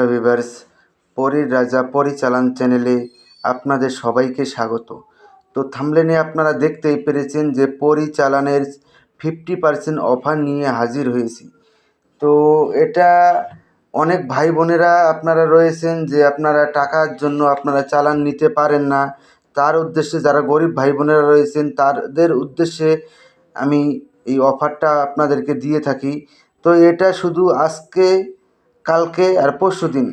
Hello viewers, পরীর রাজা পরিচালন চ্যানেলে আপনাদের সবাইকে স্বাগত। তো থাম্বনেলে আপনারা দেখতেই পেরেছেন যে পরিচালনের 50% অফার নিয়ে হাজির হয়েছি। তো এটা অনেক ভাই বোনেরা আপনারা রয়েছেন যে আপনারা টাকার জন্য আপনারা চালান নিতে পারেন না, তার উদ্দেশ্যে যারা গরিব ভাই বোনেরা রয়েছেন তাদের উদ্দেশ্যে আমি এই অফারটা আপনাদেরকে দিয়ে থাকি। তো এটা শুধু আজকে, কালকে আর পরশু দিন,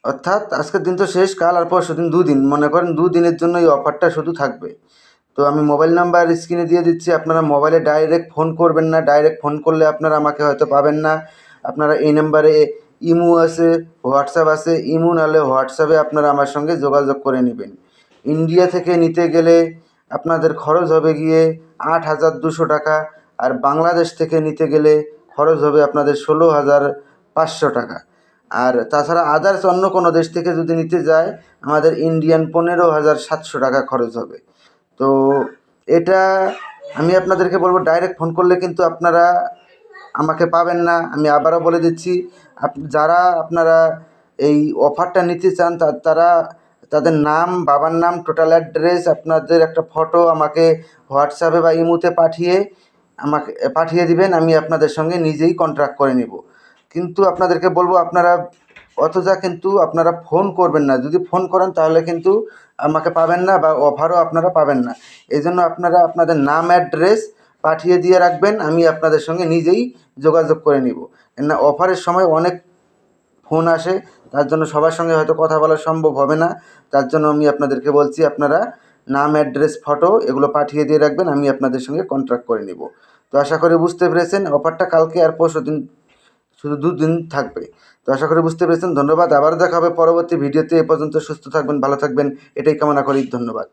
অর্থাৎ আজকের দিন তো শেষ, কাল আর পরশু দিন, দুদিন, মনে করেন দুদিনের জন্য এই অফারটা শুধু থাকবে। তো আমি মোবাইল নাম্বার স্ক্রিনে দিয়ে দিচ্ছি, আপনারা মোবাইলে ডাইরেক্ট ফোন করবেন না, ডাইরেক্ট ফোন করলে আপনারা আমাকে হয়তো পাবেন না। আপনারা এই নাম্বারে ইমো আছে, হোয়াটসঅ্যাপ আছে, ইমো নাহলে হোয়াটসঅ্যাপে আপনারা আমার সঙ্গে যোগাযোগ করে নেবেন। ইন্ডিয়া থেকে নিতে গেলে আপনাদের খরচ হবে গিয়ে 8,200 টাকা, আর বাংলাদেশ থেকে নিতে গেলে খরচ হবে আপনাদের 16,500 টাকা। আর তাছাড়া আদার্স অন্য কোনো দেশ থেকে যদি নিতে যায় আমাদের ইন্ডিয়ান 15,700 টাকা খরচ হবে। তো এটা আমি আপনাদেরকে বলবো, ডাইরেক্ট ফোন করলে কিন্তু আপনারা আমাকে পাবেন না। আমি আবারও বলে দিচ্ছি, যারা আপনারা এই অফারটা নিতে চান তারা তাদের নাম, বাবার নাম, টোটাল অ্যাড্রেস, আপনাদের একটা ফটো আমাকে হোয়াটসঅ্যাপে বা ইমোতে আমাকে পাঠিয়ে দিবেন। আমি আপনাদের সঙ্গে নিজেই কন্ট্যাক্ট করে নেব। কিন্তু আপনাদেরকে বলবো, আপনারা অযথা কিন্তু আপনারা ফোন করবেন না। যদি ফোন করেন তাহলে কিন্তু আমাকে পাবেন না বা অফারও আপনারা পাবেন না। এই জন্য আপনারা আপনাদের নাম, অ্যাড্রেস পাঠিয়ে দিয়ে রাখবেন, আমি আপনাদের সঙ্গে নিজেই যোগাযোগ করে নিব। না, অফারের সময় অনেক ফোন আসে, তার জন্য সবার সঙ্গে হয়তো কথা বলা সম্ভব হবে না। তার জন্য আমি আপনাদেরকে বলছি, আপনারা নাম, অ্যাড্রেস, ফটো এগুলো পাঠিয়ে দিয়ে রাখবেন, আমি আপনাদের সঙ্গে কন্ট্যাক্ট করে নিব। তো আশা করি বুঝতে পেরেছেন, অফারটা কালকে আর পরশু দিন, শুধু দুদিন থাকবে। তো আশা করি বুঝতে পেরেছেন। ধন্যবাদ। আবার দেখা হবে পরবর্তী ভিডিওতে। এ পর্যন্ত সুস্থ থাকবেন, ভালো থাকবেন, এটাই কামনা করি। ধন্যবাদ।